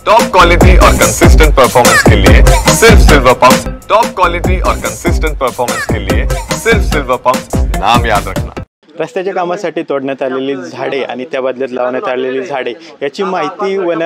Top quality और consistent performance के लिए सिर्फ सिल्वर पंप। टॉप क्वालिटी और कंसिस्टेंट परफॉर्मेंस के लिए सिर्फ सिल्वर पंप, नाम याद रखना। रस्त्याच्या कामासाठी तोडण्यात आलेली झाडे आणि त्या बदल्यात लावण्यात आलेली झाडे याची माहिती वन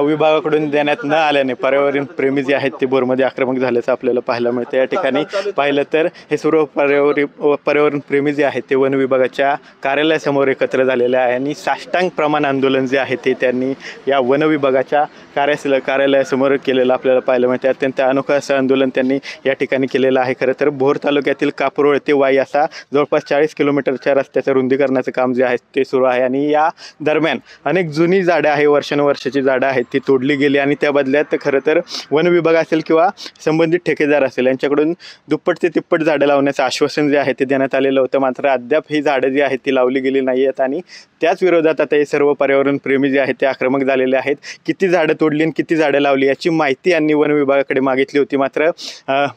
विभागाकडून देण्यात न आल्याने पर्यावरण प्रेमी जे आहेत ते बोरमध्ये आक्रमक झाल्याचं आपल्याला पाहायला मिळतं। या ठिकाणी पाहिलं तर हे सर्व पर्यावरण प्रेमी जे आहेत ते वन विभागाच्या कार्यालयासमोर एकत्र झालेले आहे आणि साष्टांग प्रमाण आंदोलन जे आहे ते त्यांनी या वन विभागाच्या कार्यालयासमोर केलेलं आपल्याला पाहायला मिळतं। अत्यंत अनोखं असं आंदोलन त्यांनी या ठिकाणी केलेलं आहे। खरं तर भोर तालुक्यातील कापरोळ ते वाई असा जवळपास 40 किलोमीटरच्या रस्त्याचं रुंदीकरणाचं काम जे आहे ते सुरू आहे आणि या दरम्यान अनेक जुनी झाडं आहे, वर्षानुवर्षाची झाडं आहेत ती तोडली गेली आणि त्या बदल्यात खरं तर वन विभाग असेल किंवा संबंधित ठेकेदार असेल यांच्याकडून दुप्पट ते तिप्पट झाडं लावण्याचं आश्वासन जे आहे ते देण्यात आलेलं होतं। मात्र अद्याप ही झाडं जी आहेत ती लावली गेली नाही आहेत आणि त्याच विरोधात आता हे सर्व पर्यावरण प्रेमी जे आहेत ते आक्रमक झालेले आहेत। किती झाडं तोडली आणि किती झाडं लावली याची माहिती यांनी वन विभागाकडे मागितली होती। मात्र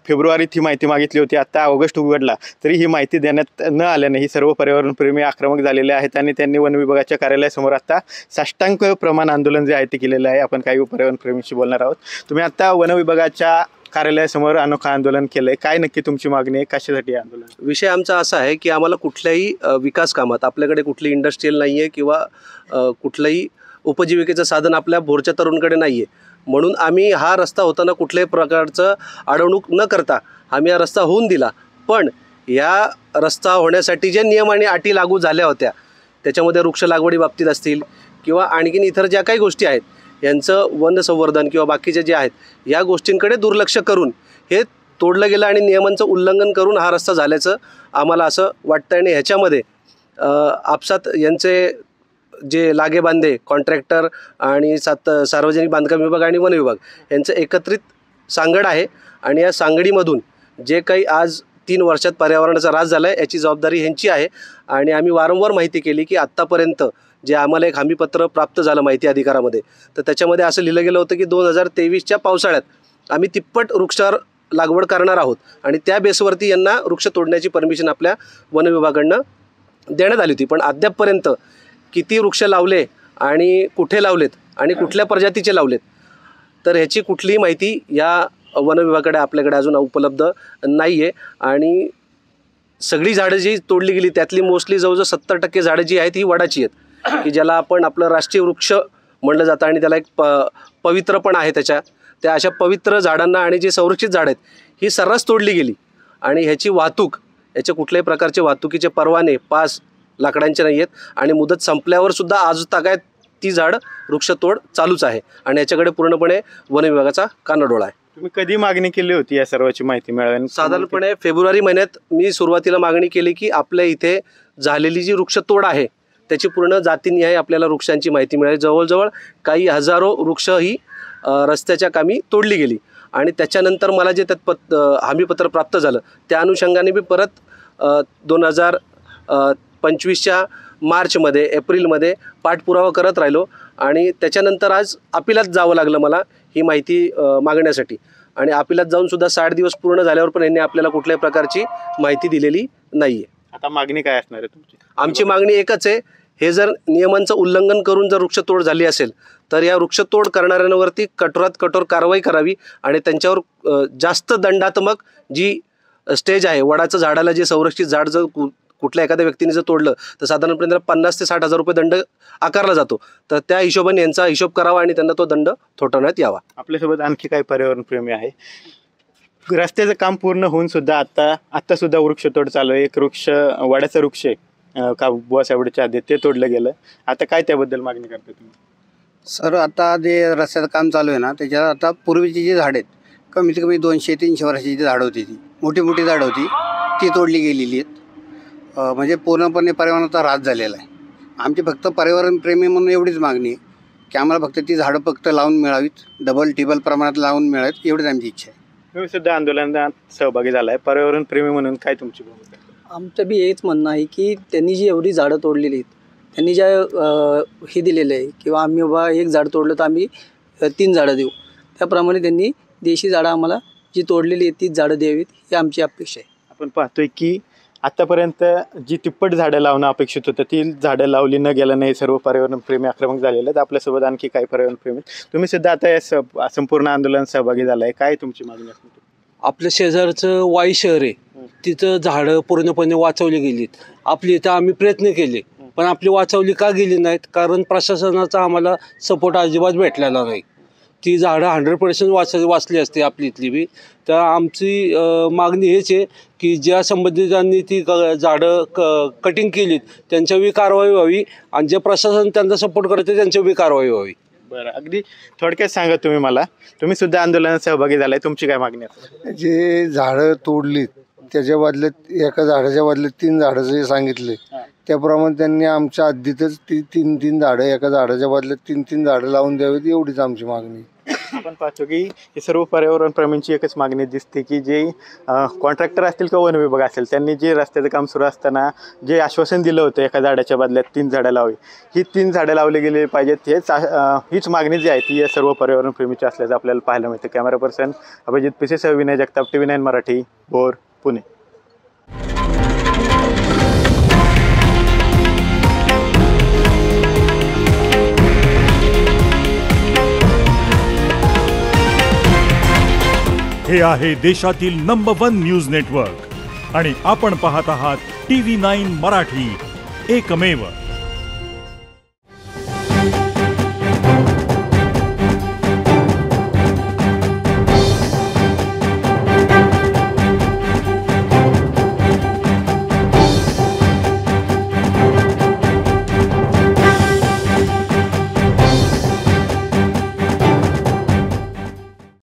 फेब्रुवारीत ही माहिती मागितली होती, आता ऑगस्ट उघडला तरी ही माहिती देण्यात न आल्याने ही सर्व पर्यावरण प्रेमी आक्रमक झालेले आहेत आणि त्यांनी वन विभागाच्या कार्यालयासमोर आता साष्टांग प्रमाण आंदोलन जे आहे ते केलेलं आहे। आपण काही पर्यावरण प्रेमीशी बोलणार आहोत। तुम्ही आता वन विभागाच्या कार्यालयासमोर अनोखं आंदोलन केलंय, काय नक्की तुमची मागणी आहे, कशासाठी आंदोलन? विषय आमचा असा आहे की आम्हाला कुठल्याही विकास कामात आपल्याकडे कुठली इंडस्ट्रियल नाही आहे किंवा कुठलंही उपजीविकेचं साधन आपल्या भोरच्या तरुणकडे नाही आहे, म्हणून आम्ही हा रस्ता होताना कुठल्याही प्रकारचं अडवणूक न करता आम्ही हा रस्ता होऊन दिला। पण या रस्ता होण्यासाठी जे नियम आणि अटी लागू झाल्या होत्या त्याच्यामध्ये वृक्ष लागवडी बाबतीत असतील किंवा आणखीन इतर ज्या काही गोष्टी आहेत यांचं वन संवर्धन किंवा बाकीचे जे आहेत या गोष्टींकडे दुर्लक्ष करून हे तोडलं गेलं आणि नियमांचं उल्लंघन करून हा रस्ता झाल्याचं आम्हाला असं वाटतं। आणि ह्याच्यामध्ये आपसात यांचे जे लागेबांधे कॉन्ट्रॅक्टर आणि सार्वजनिक बांधकाम विभाग आणि वन विभाग यांचं एकत्रित सांगड आहे आणि या सांगडीमधून जे काही आज 3 वर्षात पर्यावरणाचा ऱ्हास झाला आहे याची जबाबदारी ह्यांची आहे। आणि आम्ही वारंवार माहिती केली की आत्तापर्यंत जे आम्हाला एक हमीपत्र प्राप्त झालं माहिती अधिकारामध्ये, तर त्याच्यामध्ये असं लिहिलं गेलं होतं की 2023च्या पावसाळ्यात आम्ही तिप्पट वृक्षावर लागवड करणार आहोत आणि त्या बेसवरती यांना वृक्ष तोडण्याची परमिशन आपल्या वन विभागाकडनं देण्यात आली होती। पण अद्यापपर्यंत किती वृक्ष लावले आणि कुठे लावलेत आणि कुठल्या प्रजातीचे लावलेत तर ह्याची कुठलीही माहिती या वन विभागाकडे आपल्याकडे अजून उपलब्ध नाही आहे। आणि सगळी झाडं जी तोडली गेली त्यातली मोस्टली जवळजवळ 70% झाडं जी आहेत ही वडाची आहेत की ज्याला आपण आपलं राष्ट्रीय वृक्ष म्हणलं जातं आणि त्याला एक पवित्र पण आहे त्या अशा पवित्र झाडांना आणि जे संरक्षित झाडं आहेत ही सर्रास तोडली गेली आणि ह्याची वाहतूक याच्या कुठल्याही प्रकारचे वाहतुकीचे परवाने पास लाकडांचे नाही आहेत आणि मुदत संपल्यावर सुद्धा आज तागायत ती झाड वृक्षतोड चालूच आहे आणि याच्याकडे पूर्णपणे वन विभागाचा कानाडोळा आहे। तुम्ही कधी मागणी केली होती या सर्वाची माहिती मिळावी? साधारणपणे फेब्रुवारी महिन्यात मी सुरुवातीला मागणी केली की आपल्या इथे झालेली जी वृक्षतोड आहे त्याची पूर्ण जातीनिहाय आपल्याला वृक्षांची माहिती मिळाली। जवळजवळ काही हजारो वृक्ष ही रस्त्याच्या कामी तोडली गेली आणि त्याच्यानंतर मला जे त्यात हमीपत्र प्राप्त झालं त्या अनुषंगाने मी परत 2025च्या मार्चमध्ये एप्रिलमध्ये पाठपुरावा करत राहिलो आणि त्याच्यानंतर आज अपिलात जावं लागलं मला ही माहिती मागण्यासाठी आणि अपिलात जाऊन सुद्धा 60 दिवस पूर्ण झाल्यावर पण यांनी आपल्याला कुठल्याही प्रकारची माहिती दिलेली नाही आहे। आता मागणी काय असणार आहे तुमची? आमची मागणी एकच आहे, हे जर नियमांचं उल्लंघन करून जर वृक्षतोड झाली असेल तर या वृक्षतोड करणाऱ्यांवरती कठोरात कठोर कारवाई करावी आणि त्यांच्यावर जास्त दंडात्मक जी स्टेज आहे, वडाचं झाडाला जे संरक्षित झाड जर कुठल्या एखाद्या व्यक्तीने जर तोडलं तर साधारणपणे त्याला 50 ते 60 हजार रुपये दंड आकारला जातो, तर त्या हिशोबाने यांचा हिशोब करावा आणि त्यांना तो दंड थोपवण्यात यावा। आपल्यासोबत आणखी काही पर्यावरण प्रेमी आहे? रस्त्याचं काम पूर्ण होऊन सुद्धा आता सुद्धा वृक्षतोड चालू आहे। एक वडाचं वृक्ष आहे का बुवा साहेबच्या आधी ते तोडलं गेलं, आता काय त्याबद्दल मागणी करता तुम्ही? सर आता जे रस्त्याचं काम चालू आहे ना त्याच्यात आता पूर्वीची जी झाडं आहेत कमीत कमी 200-300 वर्षाची जी झाडं होती ती मोठी झाडं होती ती तोडली गेलेली आहेत। म्हणजे पूर्णपणे पर्यावरणाचा ऱ्हास झालेला आहे। आमची फक्त पर्यावरण प्रेमी म्हणून एवढीच मागणी आहे की आम्हाला फक्त ती झाडं फक्त लावून मिळावीत, डबल टिबल प्रमाणात लावून मिळावीत, एवढीच आमची इच्छा आहे। तुम्ही सुद्धा आंदोलनात सहभागी झाला आहे, पर्यावरण प्रेमी म्हणून काय तुमची भूमिका? आमचं बी हेच म्हणणं आहे की त्यांनी जी एवढी झाडं तोडलेली आहेत त्यांनी ज्या हे दिलेलं आहे किंवा आम्ही बाबा एक झाड तोडलं तर आम्ही 3 झाडं देऊ, त्याप्रमाणे त्यांनी देशी झाडं आम्हाला जी तोडलेली आहेत तीच झाडं द्यावीत ही आमची अपेक्षा आहे। आपण पाहतोय की आत्तापर्यंत जी तिप्पट झाडं लावणं अपेक्षित होतं ती झाडं लावली न गेलं नाही, सर्व पर्यावरणप्रेमी आक्रमक झालेले आहेत. आपल्यासोबत आणखी काही पर्यावरणप्रेमी, तुम्ही सुद्धा आता या संपूर्ण आंदोलनात सहभागी झालाय, काय तुमची मागणी असते? आपल्या शेजारचं वाई शहर आहे, तिथं झाडं पूर्णपणे वाचवली गेलीत. आपली इथं आम्ही प्रयत्न केले पण आपली वाचवली का गेली नाहीत? कारण प्रशासनाचा आम्हाला सपोर्ट अजिबात भेटलेला नाही. ती झाडं 100% वाचली असते आपली इथली बी. तर आमची मागणी हेच आहे की ज्या संबंधितांनी ती झाडं कटिंग केलीत त्यांच्यावर कारवाई व्हावी आणि जे प्रशासन त्यांचा सपोर्ट करते त्यांच्यावर कारवाई व्हावी. बरं, अगदी थोडक्यात सांगा तुम्ही मला, तुम्ही सुद्धा आंदोलनात सहभागी झालाय, तुमची काय मागणी आहे? जे झाडं तोडलीत त्याच्या बदल्यात एका झाडाच्या बदल्यात 3 झाडं जे सांगितले त्याप्रमाणे त्यांनी आमच्या हद्दीतच 3 झाडं, एका झाडाच्या बदल्यात 3 झाडं लावून द्यावीत, एवढीच आमची मागणी. आपण पाहतो की ही सर्व पर्यावरणप्रेमींची एकच मागणी दिसते की जे कॉन्ट्रॅक्टर असतील किंवा वन विभाग असेल त्यांनी जे रस्त्याचं काम सुरू असताना जे आश्वासन दिलं होतं एका झाडाच्या बदल्यात 3 झाडं लावावी, ही 3 झाडं लावली गेली पाहिजेत, हीच मागणी जी आहे ती या सर्व पर्यावरणप्रेमीची असल्याचं आपल्याला पाहायला मिळतं. कॅमेरा पर्सन अभिजित पिसेसह विनय जगताप, TV9 मराठी, भोर, पुणे. हे आहे देशातील नंबर 1 न्यूज नेटवर्क आणि आपण पाहत आहात TV9 मराठी, एकमेव.